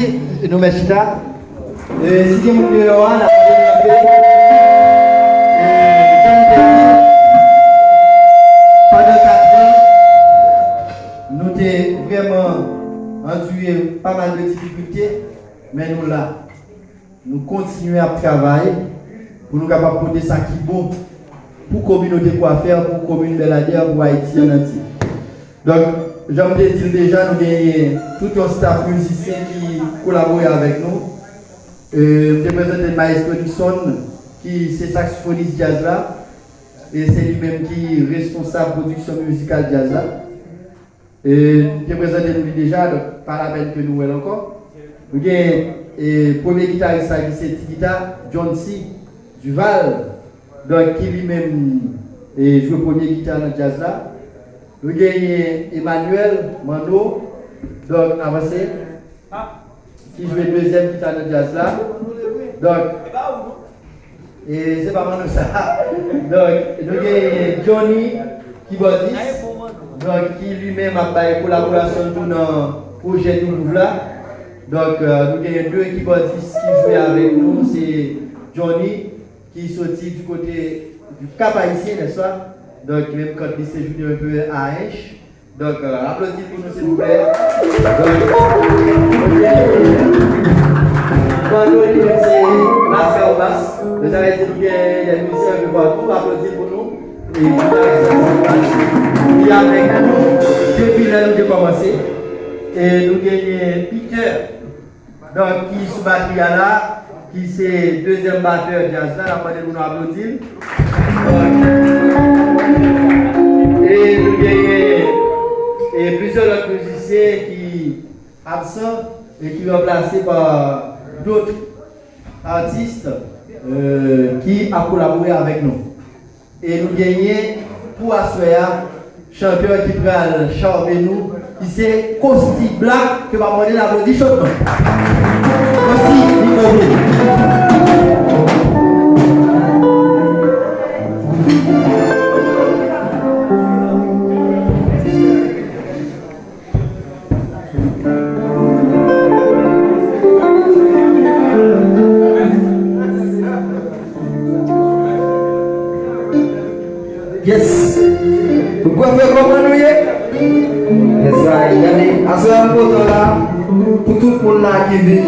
Nous mettons ça. Si vous voulez, on a pendant 4 ans, nous avons vraiment enduit pas mal de difficultés, mais nous là, nous continuons à travailler pour nous capables de porter ça qui est bon pour la communauté quoi faire, pour la commune Bel-Adair, pour Haïti en entier. Donc, j'aime dire déjà, nous avons tout un staff musicien qui collabore avec nous. Je présente Maestro Nixon, qui est saxophoniste jazz là, et c'est lui-même qui est responsable de la production musicale jazz là. Je présente lui déjà, donc pas la peine que nous voyons encore. Nous avons le premier guitariste qui c'est Tikita, John C. Duval, donc qui lui-même joue le premier guitare dans le jazz là. Nous avons Emmanuel Mando, donc avancé, qui joue le deuxième guitare dans le jazz là. Donc, et c'est pas mal ça. Donc, nous avons Johnny keyboardiste, donc qui lui-même a fait une collaboration dans le projet Nouveau là. Donc, nous avons deux keyboardistes qui jouent avec nous, c'est Johnny qui est sorti du côté du Cap Haïtien, n'est-ce pas? Donc, même quand il s'est joué un peu à H. Donc, applaudissez pour nous, s'il vous plaît. Quand c'est la basse, vous avez dit qu'il y a des musiciens un peu partout, applaudissez pour nous. Et il y a avec nous, depuis là, nous avons commencé. Et nous gagnons Peter, donc qui est sous batterie là, qui c'est deuxième batteur de jazz là, après nous applaudir. Et nous gagnons plusieurs autres musiciens qui sont absents et qui sont remplacés par d'autres artistes qui ont collaboré avec nous. Et nous gagnons pour Assoya, chanteur qui va chanter nous, qui c'est Costi Black, que va demander l'applaudit chaudement. Costi, yes. Pourquoi faire comment nous y est? Yes, regardez, à ce moment-là, pour tout le monde là qui vient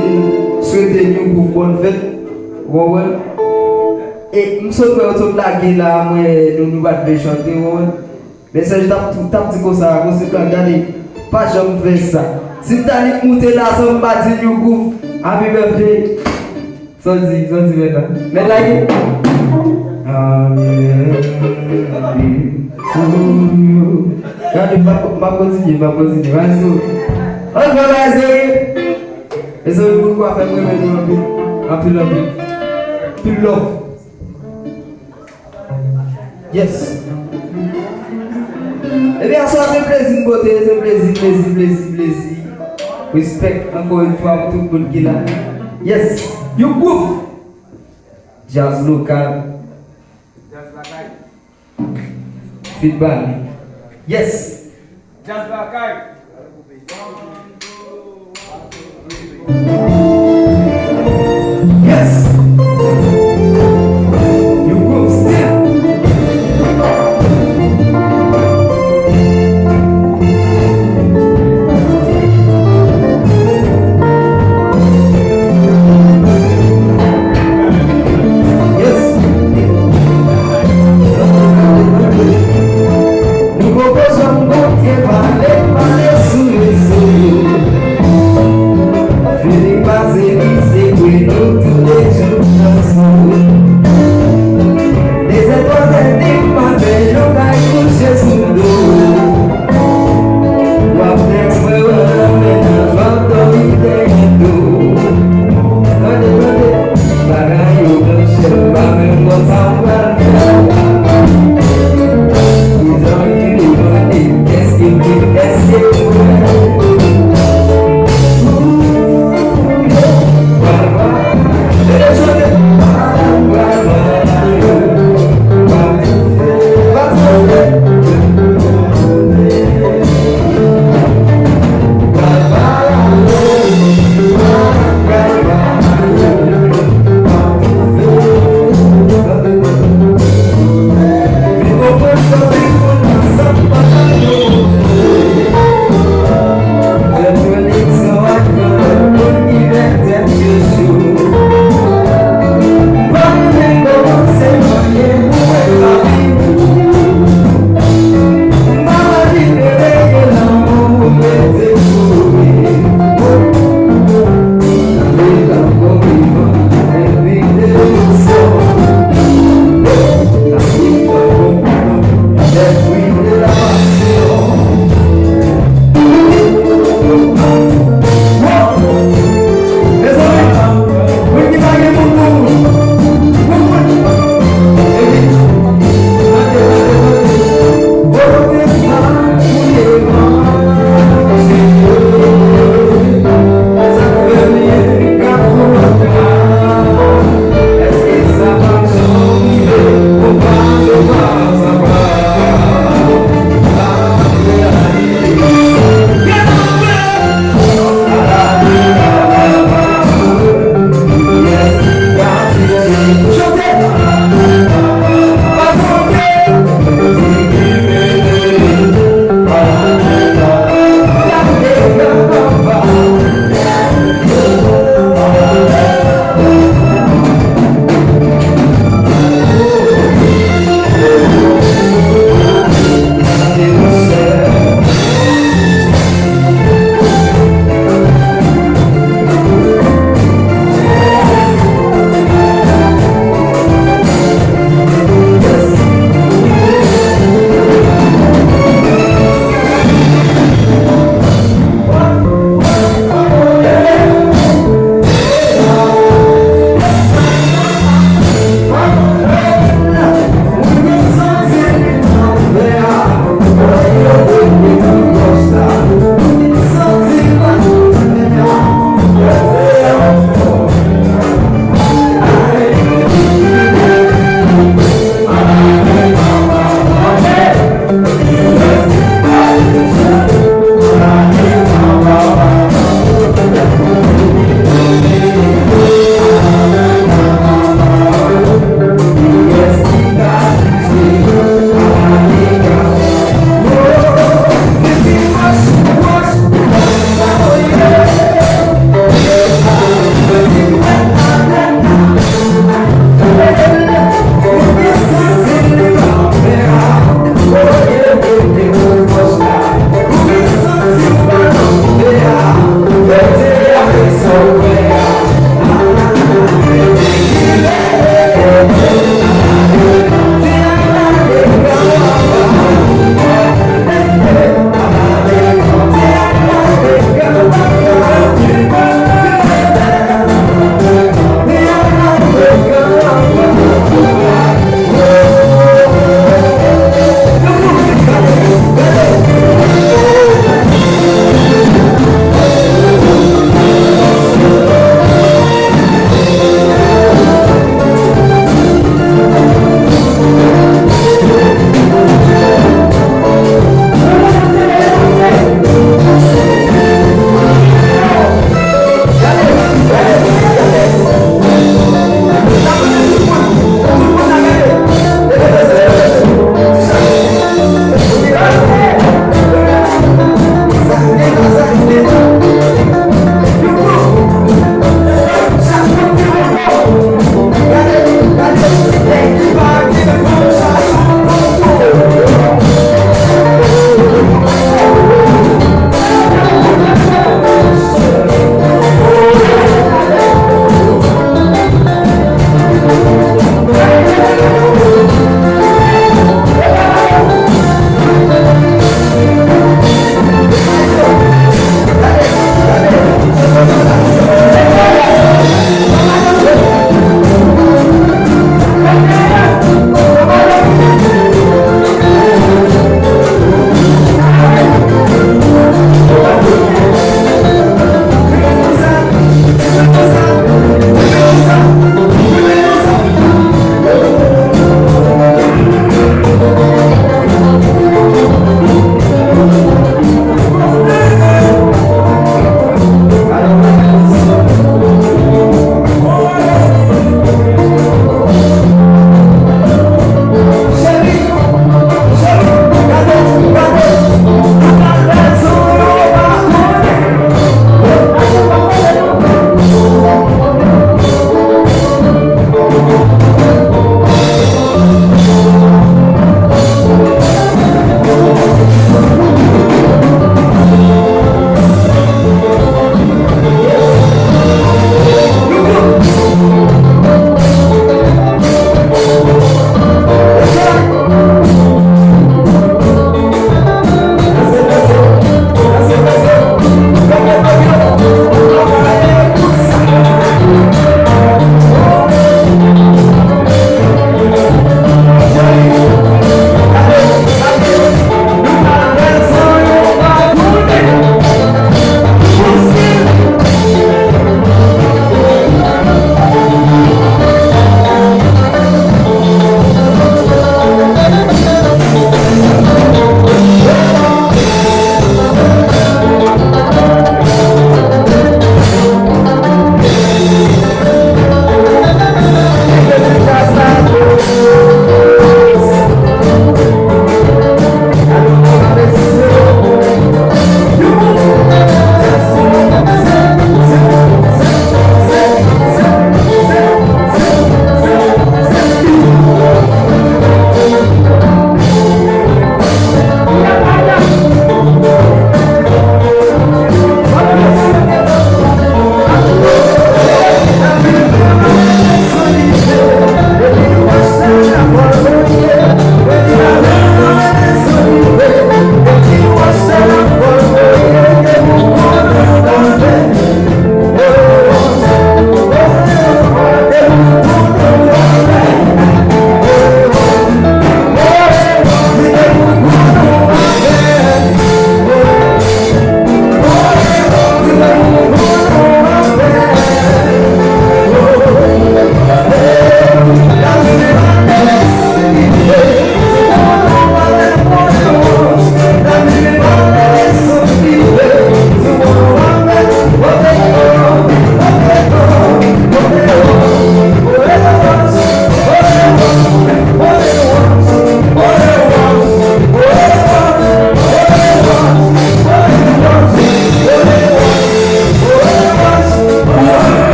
souhaiter nous pour bonne fête, et nous sommes autour de la gueule là, nous allons chanter, mais c'est juste un petit peu ça, on se regardez, pas jamais faire ça. Si tu as monté là, ça va dire nous groupe, happy birthday. Sorti maintenant. Mais là, ma continue, vas-y. On va essayer. Et ça veut quoi faire un peu plus love. Yes. Eh bien, ça c'est plaisir, beauté, c'est plaisir. Respect encore une fois pour tout le monde qui est là. Yes. You group. Jazz local. Feedback. Yes. Jazz local. Yes. You group still. Feeling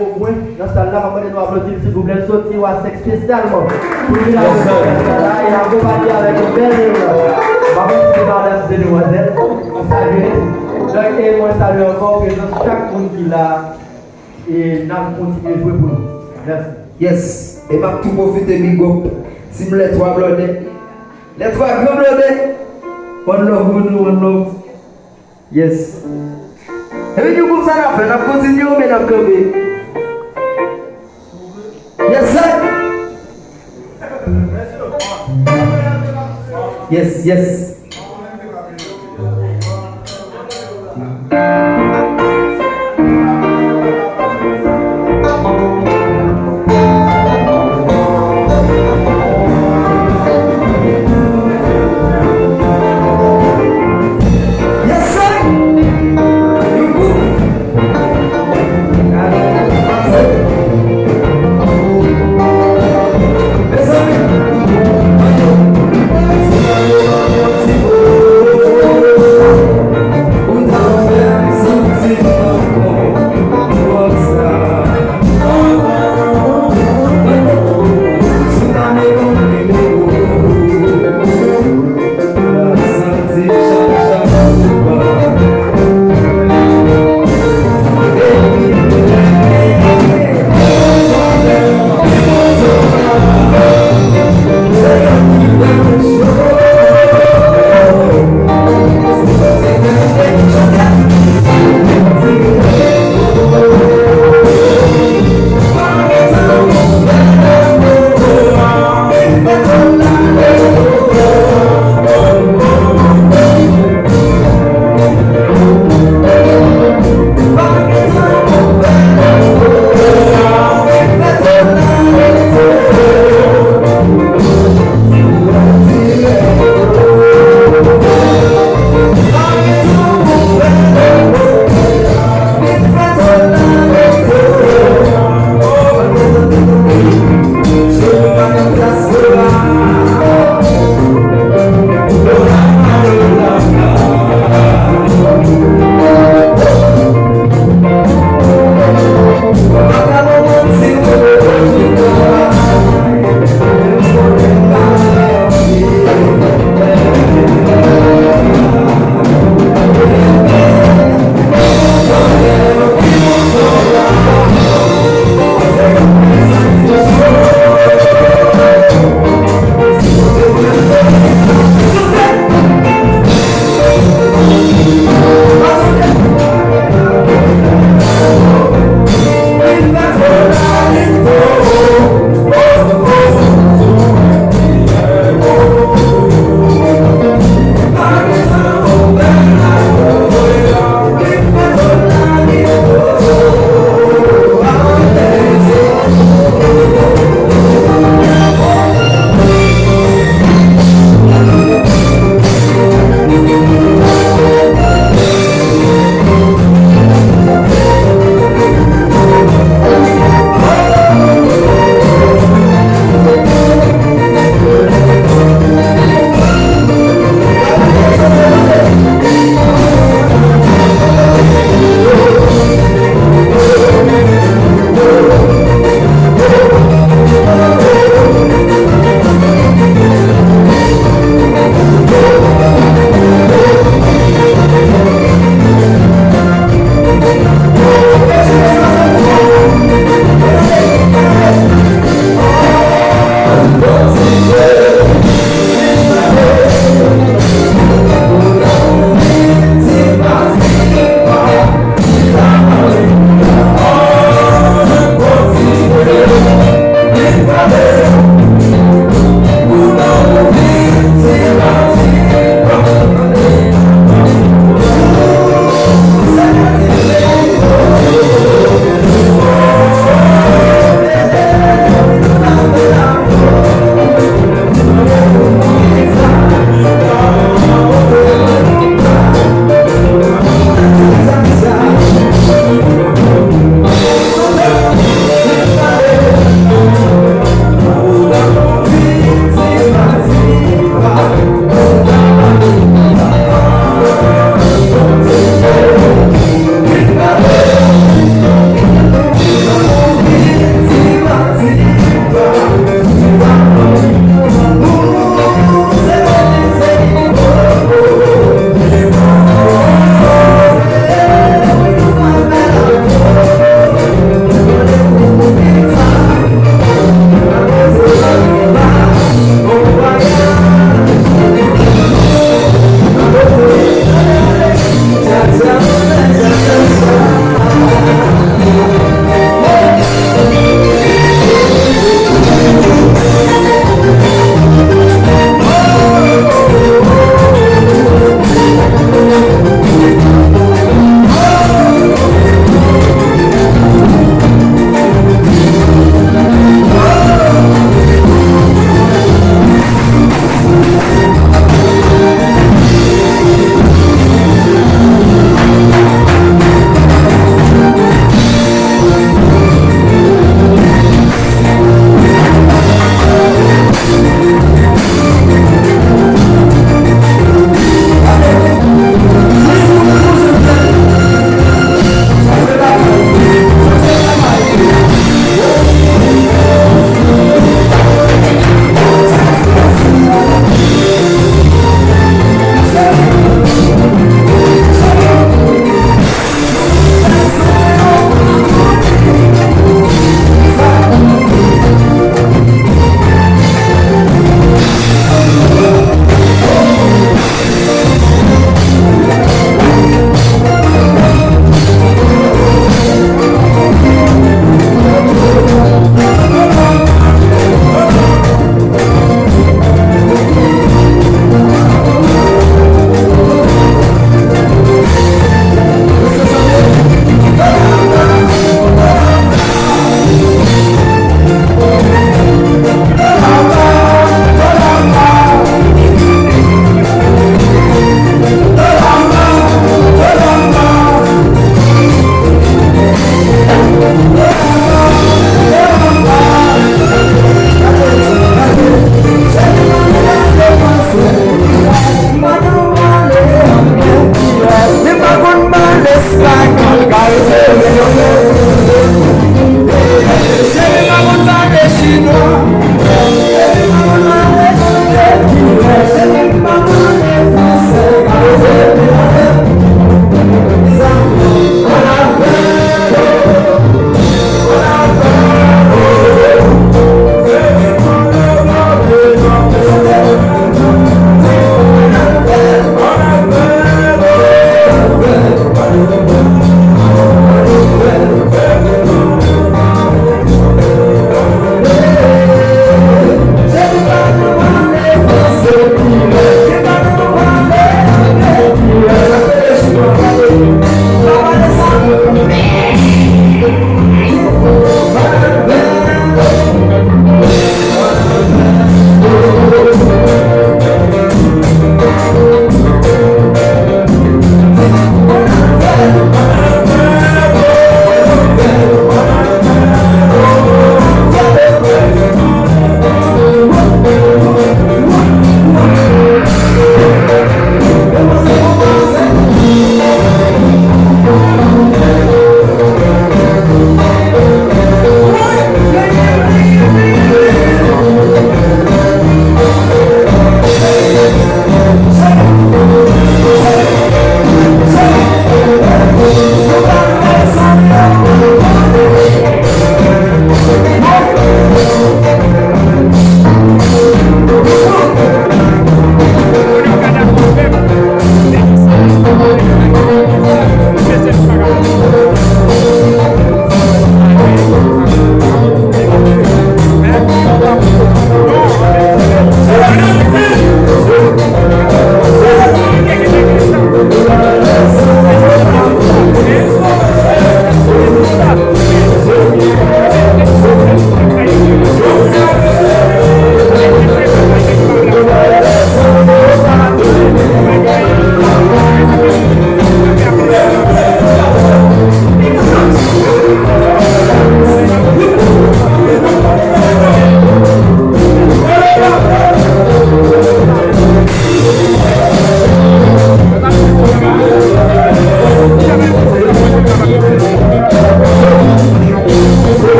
au point. Dans ce là, on va nous applaudir s'il vous plaît. Sortir ou à sexe spécialement. Pour venir et accompagner avec une belle mesdames et demoiselles. Salut. Donc, et moi, salue encore présence chaque monde qui l'a. Et nous continuons à jouer pour nous. Merci. Yes. Et ma tout profiter bigo. Si me les trois blondés. Les trois grands blondés. One love. Yes. Et puis du coup ça l'a fait, on continue mais on camper. Yes sir. Yes.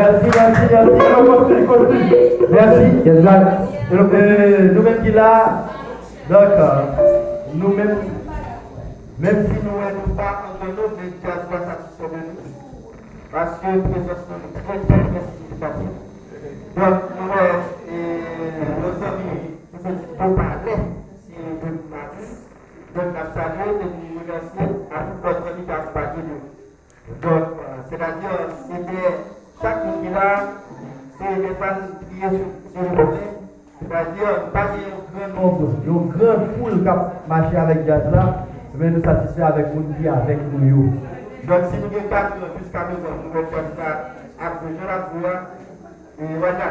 Merci. Merci. Yes, man. Nous-mêmes qui là, donc, nous-mêmes, même si nous n'avons pas entre nous, mais tu as pas satisfait de nous. Parce que nous sommes très significatifs. Donc, nos amis, nous parler, si nous m'avons donc, nous saluons et nous remercions à toute votre ami qui a accompagné nous. Donc, c'est-à-dire, c'était chaque monde qui est là, c'est des femmes qui sont sur le côté. C'est-à-dire, pas un grand nombre, une grande foule qui a marché avec Jazz là, mais nous satisfaire avec nous qui est avec nous. Donc, si nous avons 4 ans jusqu'à présent, nous allons faire ça à Jean Lavoie, et voilà,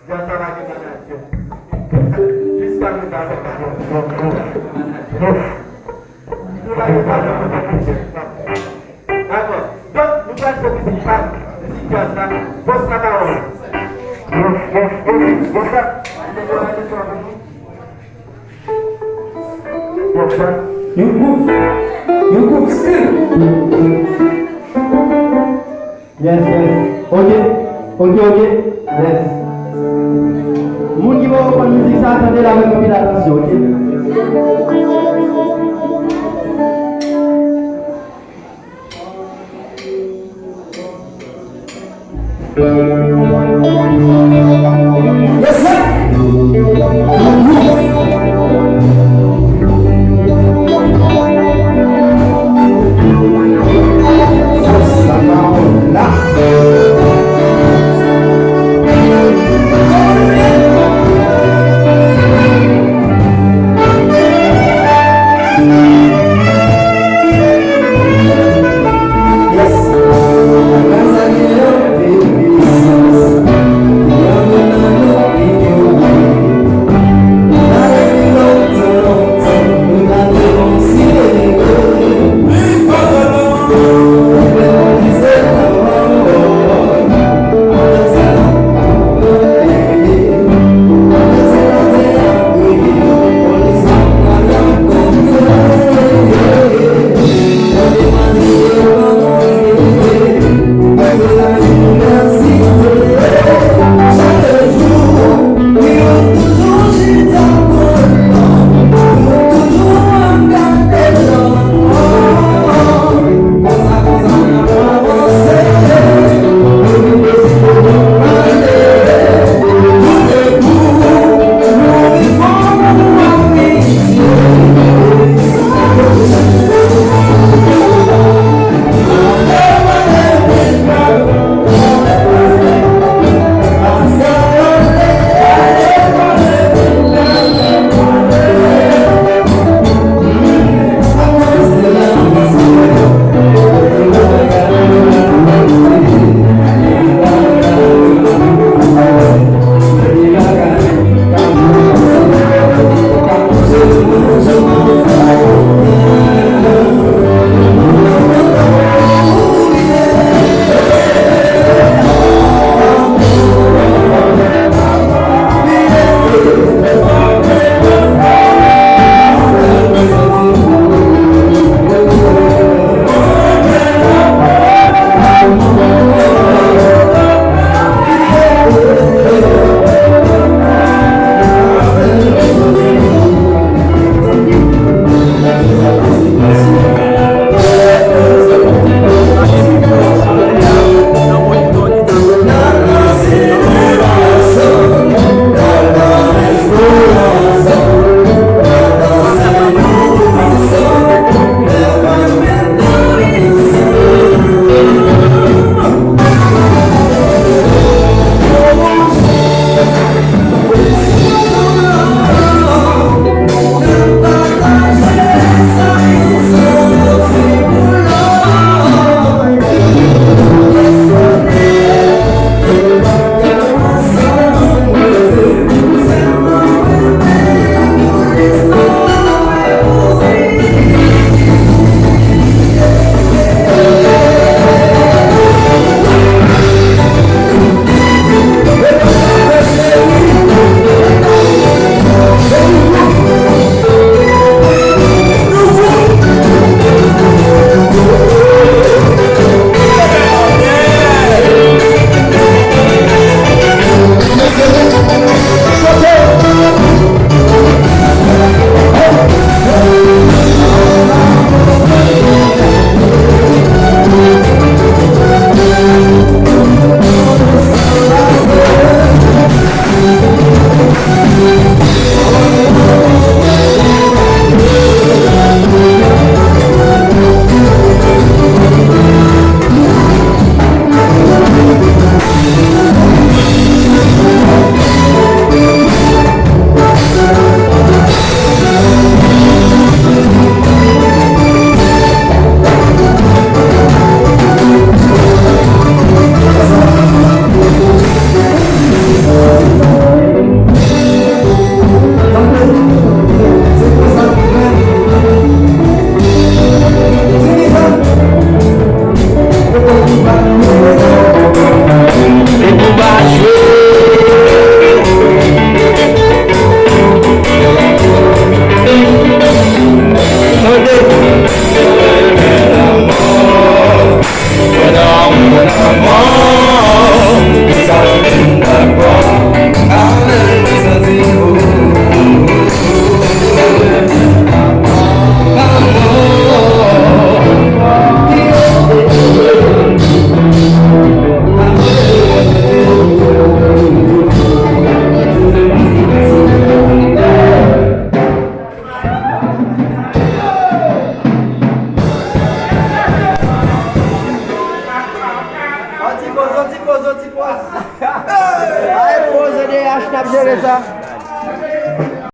Jazz va gagner la nation. Jusqu'à présent, nous allons faire d'accord. Donc, nous allons faire ici, pas ici, Jazz là, votre parole. You cook still. Yes. Okay. Yes. Moun qui va reprendre musique, ça attendez la même attention, ok? Yes, sir. Yes. pose, petit pose. Allez, pose des H, n'a géré ça.